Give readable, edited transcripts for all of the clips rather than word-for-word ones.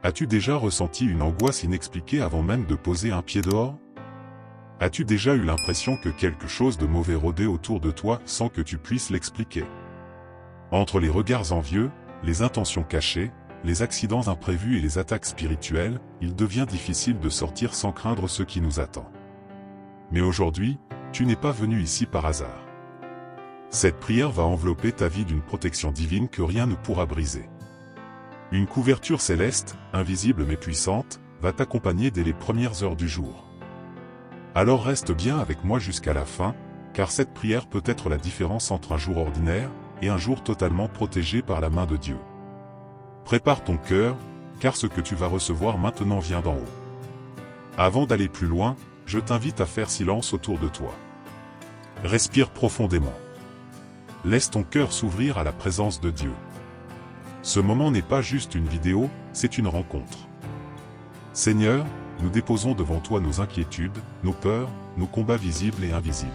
As-tu déjà ressenti une angoisse inexpliquée avant même de poser un pied dehors? As-tu déjà eu l'impression que quelque chose de mauvais rôdait autour de toi sans que tu puisses l'expliquer? Entre les regards envieux, les intentions cachées, les accidents imprévus et les attaques spirituelles, il devient difficile de sortir sans craindre ce qui nous attend. Mais aujourd'hui, tu n'es pas venu ici par hasard. Cette prière va envelopper ta vie d'une protection divine que rien ne pourra briser. Une couverture céleste, invisible mais puissante, va t'accompagner dès les premières heures du jour. Alors reste bien avec moi jusqu'à la fin, car cette prière peut être la différence entre un jour ordinaire et un jour totalement protégé par la main de Dieu. Prépare ton cœur, car ce que tu vas recevoir maintenant vient d'en haut. Avant d'aller plus loin, je t'invite à faire silence autour de toi. Respire profondément. Laisse ton cœur s'ouvrir à la présence de Dieu. Ce moment n'est pas juste une vidéo, c'est une rencontre. Seigneur, nous déposons devant toi nos inquiétudes, nos peurs, nos combats visibles et invisibles.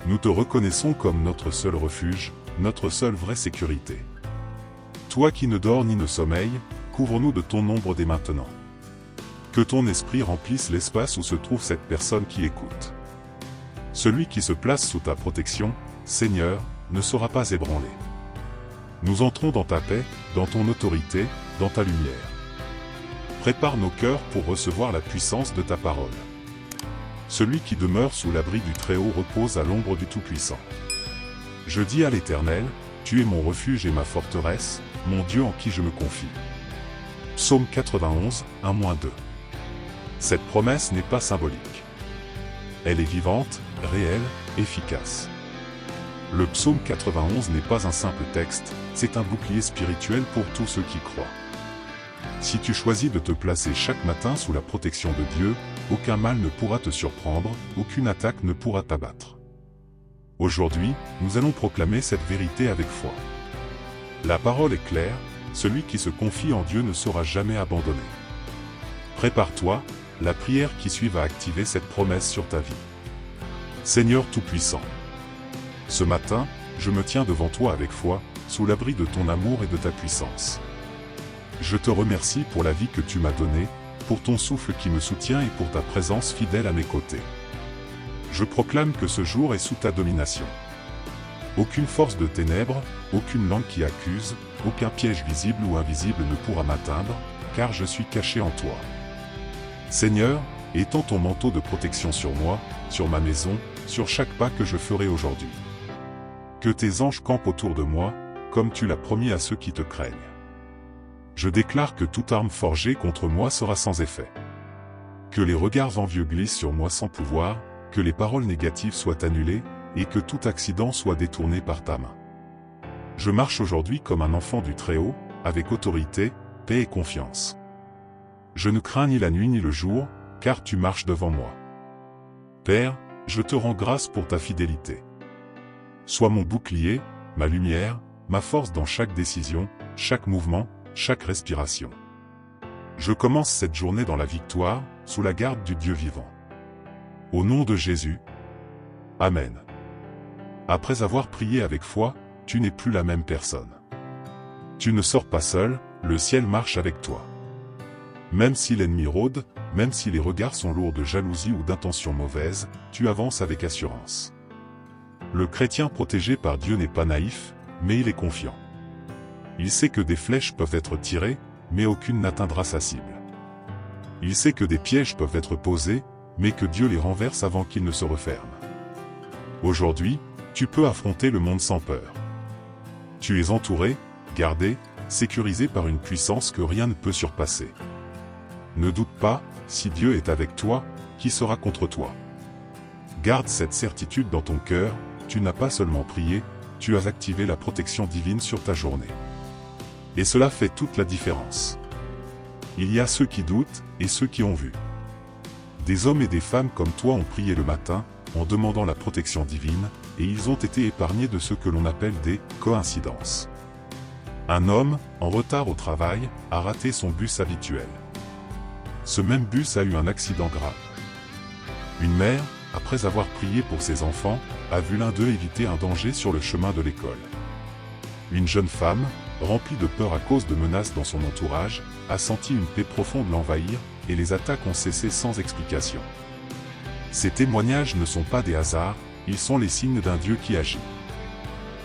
Nous te reconnaissons comme notre seul refuge, notre seule vraie sécurité. Toi qui ne dors ni ne sommeilles, couvre-nous de ton ombre dès maintenant. Que ton esprit remplisse l'espace où se trouve cette personne qui écoute. Celui qui se place sous ta protection, Seigneur, ne sera pas ébranlé. Nous entrons dans ta paix, dans ton autorité, dans ta lumière. Prépare nos cœurs pour recevoir la puissance de ta parole. Celui qui demeure sous l'abri du Très-Haut repose à l'ombre du Tout-Puissant. Je dis à l'Éternel, tu es mon refuge et ma forteresse, mon Dieu en qui je me confie. Psaume 91, 1-2. Cette promesse n'est pas symbolique. Elle est vivante, réelle, efficace. Le psaume 91 n'est pas un simple texte, c'est un bouclier spirituel pour tous ceux qui croient. Si tu choisis de te placer chaque matin sous la protection de Dieu, aucun mal ne pourra te surprendre, aucune attaque ne pourra t'abattre. Aujourd'hui, nous allons proclamer cette vérité avec foi. La parole est claire, celui qui se confie en Dieu ne sera jamais abandonné. Prépare-toi, la prière qui suit va activer cette promesse sur ta vie. Seigneur Tout-Puissant, ce matin, je me tiens devant toi avec foi, sous l'abri de ton amour et de ta puissance. Je te remercie pour la vie que tu m'as donnée, pour ton souffle qui me soutient et pour ta présence fidèle à mes côtés. Je proclame que ce jour est sous ta domination. Aucune force de ténèbres, aucune langue qui accuse, aucun piège visible ou invisible ne pourra m'atteindre, car je suis caché en toi. Seigneur, étends ton manteau de protection sur moi, sur ma maison, sur chaque pas que je ferai aujourd'hui. Que tes anges campent autour de moi, comme tu l'as promis à ceux qui te craignent. Je déclare que toute arme forgée contre moi sera sans effet. Que les regards envieux glissent sur moi sans pouvoir, que les paroles négatives soient annulées, et que tout accident soit détourné par ta main. Je marche aujourd'hui comme un enfant du Très-Haut, avec autorité, paix et confiance. Je ne crains ni la nuit ni le jour, car tu marches devant moi. Père, je te rends grâce pour ta fidélité. Sois mon bouclier, ma lumière, ma force dans chaque décision, chaque mouvement, chaque respiration. Je commence cette journée dans la victoire, sous la garde du Dieu vivant. Au nom de Jésus. Amen. Après avoir prié avec foi, tu n'es plus la même personne. Tu ne sors pas seul, le ciel marche avec toi. Même si l'ennemi rôde, même si les regards sont lourds de jalousie ou d'intentions mauvaises, tu avances avec assurance. Le chrétien protégé par Dieu n'est pas naïf, mais il est confiant. Il sait que des flèches peuvent être tirées, mais aucune n'atteindra sa cible. Il sait que des pièges peuvent être posés, mais que Dieu les renverse avant qu'ils ne se referment. Aujourd'hui, tu peux affronter le monde sans peur. Tu es entouré, gardé, sécurisé par une puissance que rien ne peut surpasser. Ne doute pas, si Dieu est avec toi, qui sera contre toi? Garde cette certitude dans ton cœur, tu n'as pas seulement prié, tu as activé la protection divine sur ta journée. Et cela fait toute la différence. Il y a ceux qui doutent, et ceux qui ont vu. Des hommes et des femmes comme toi ont prié le matin, en demandant la protection divine, et ils ont été épargnés de ce que l'on appelle des coïncidences. Un homme, en retard au travail, a raté son bus habituel. Ce même bus a eu un accident grave. Une mère, après avoir prié pour ses enfants, a vu l'un d'eux éviter un danger sur le chemin de l'école. Une jeune femme, rempli de peur à cause de menaces dans son entourage, a senti une paix profonde l'envahir, et les attaques ont cessé sans explication. Ces témoignages ne sont pas des hasards, ils sont les signes d'un Dieu qui agit.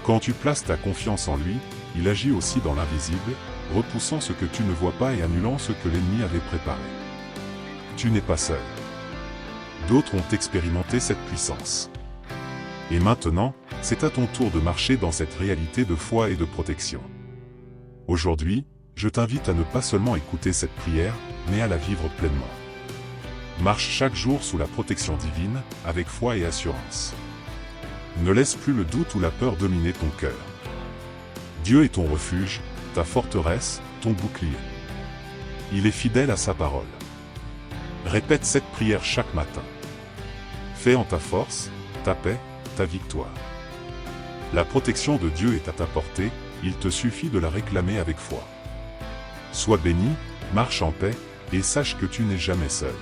Quand tu places ta confiance en lui, il agit aussi dans l'invisible, repoussant ce que tu ne vois pas et annulant ce que l'ennemi avait préparé. Tu n'es pas seul. D'autres ont expérimenté cette puissance. Et maintenant, c'est à ton tour de marcher dans cette réalité de foi et de protection. Aujourd'hui, je t'invite à ne pas seulement écouter cette prière, mais à la vivre pleinement. Marche chaque jour sous la protection divine, avec foi et assurance. Ne laisse plus le doute ou la peur dominer ton cœur. Dieu est ton refuge, ta forteresse, ton bouclier. Il est fidèle à sa parole. Répète cette prière chaque matin. Fais en ta force, ta paix, ta victoire. La protection de Dieu est à ta portée, il te suffit de la réclamer avec foi. Sois béni, marche en paix, et sache que tu n'es jamais seul.